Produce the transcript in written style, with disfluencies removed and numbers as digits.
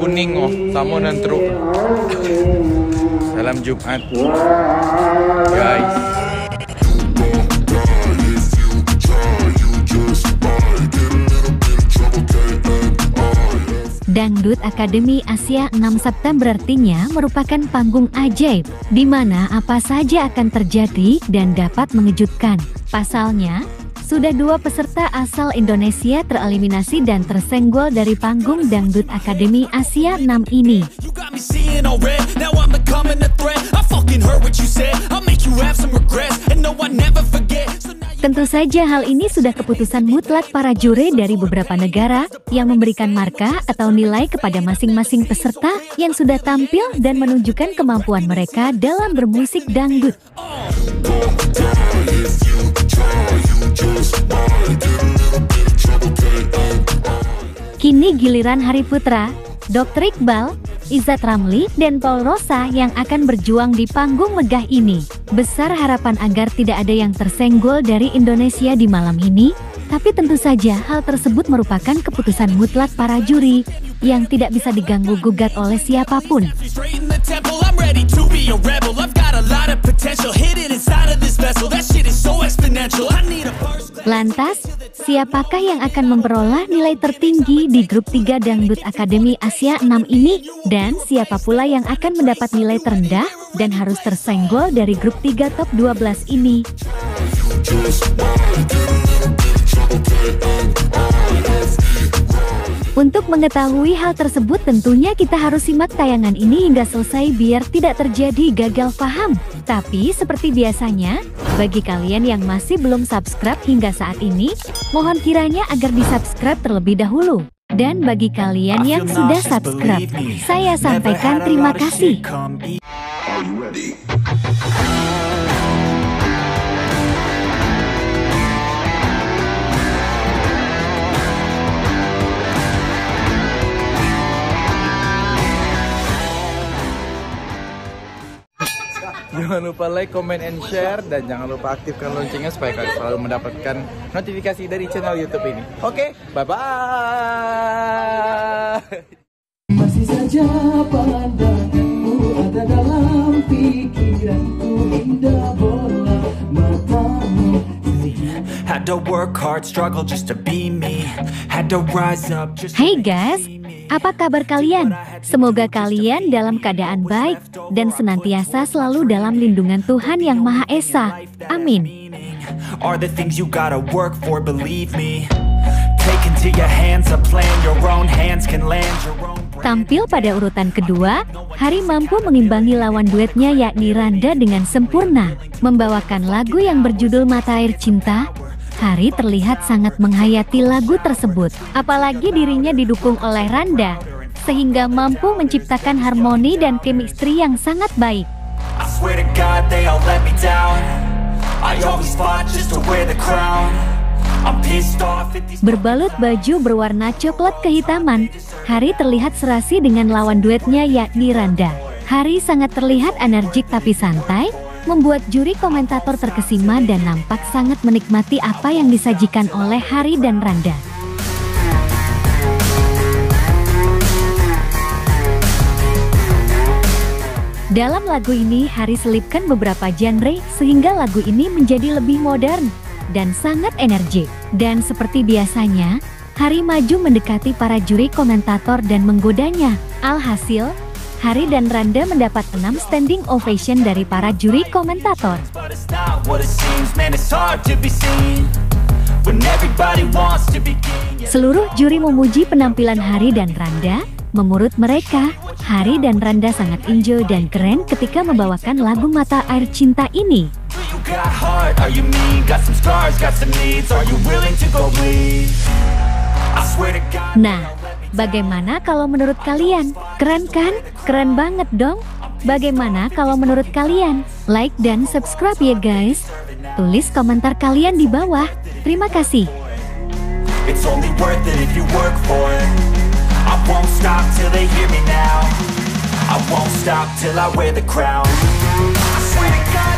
Kuning oh, sama dan teruk. Salam Jumat, guys. Dangdut Akademi Asia 6 September artinya merupakan panggung ajaib, di mana apa saja akan terjadi dan dapat mengejutkan. Pasalnya, sudah 2 peserta asal Indonesia tereliminasi dan tersenggol dari panggung Dangdut Akademi Asia 6 ini. Tentu saja hal ini sudah keputusan mutlak para juri dari beberapa negara yang memberikan markah atau nilai kepada masing-masing peserta yang sudah tampil dan menunjukkan kemampuan mereka dalam bermusik dangdut. Kini giliran Hari Putra, Dr. Iqbal, Izzat Ramli, dan Paul Rosa yang akan berjuang di panggung megah ini. Besar harapan agar tidak ada yang tersenggol dari Indonesia di malam ini, tapi tentu saja hal tersebut merupakan keputusan mutlak para juri yang tidak bisa diganggu-gugat oleh siapapun. Lantas, siapakah yang akan memperoleh nilai tertinggi di grup 3 Dangdut Akademi Asia 6 ini? Dan siapa pula yang akan mendapat nilai terendah dan harus tersenggol dari grup 3 top 12 ini? Untuk mengetahui hal tersebut tentunya kita harus simak tayangan ini hingga selesai biar tidak terjadi gagal paham. Tapi seperti biasanya, bagi kalian yang masih belum subscribe hingga saat ini, mohon kiranya agar di-subscribe terlebih dahulu. Dan bagi kalian yang sudah subscribe, saya sampaikan terima kasih. Jangan lupa like, comment, and share, dan jangan lupa aktifkan loncengnya supaya kalian selalu mendapatkan notifikasi dari channel YouTube ini. Oke, bye-bye. Masih saja padamu ada dalam pikiranku, indah bola matamu. Had to work hard, struggle just to be me. Had to rise up just. Hey guys, apa kabar kalian? Semoga kalian dalam keadaan baik dan senantiasa selalu dalam lindungan Tuhan Yang Maha Esa. Amin. Tampil pada urutan kedua, Hari mampu mengimbangi lawan duetnya yakni Randa dengan sempurna. Membawakan lagu yang berjudul Mata Air Cinta, Hari terlihat sangat menghayati lagu tersebut. Apalagi dirinya didukung oleh Randa, sehingga mampu menciptakan harmoni dan chemistry yang sangat baik. Berbalut baju berwarna coklat kehitaman, Hari terlihat serasi dengan lawan duetnya yakni Randa. Hari sangat terlihat energik tapi santai, membuat juri komentator terkesima dan nampak sangat menikmati apa yang disajikan oleh Hari dan Randa. Dalam lagu ini Hari selipkan beberapa genre sehingga lagu ini menjadi lebih modern dan sangat energik. Dan seperti biasanya, Hari maju mendekati para juri komentator dan menggodanya. Alhasil, Hari dan Randa mendapat 6 standing ovation dari para juri komentator. Seluruh juri memuji penampilan Hari dan Randa. Menurut mereka, Hari dan Randa sangat enjoy dan keren ketika membawakan lagu Mata Air Cinta ini. Nah, bagaimana kalau menurut kalian? Keren kan? Keren banget dong. Bagaimana kalau menurut kalian? Like dan subscribe ya guys. Tulis komentar kalian di bawah. Terima kasih. It's only worth it if you work for it. I won't stop till they hear me now. I won't stop till I wear the crown. I swear to God.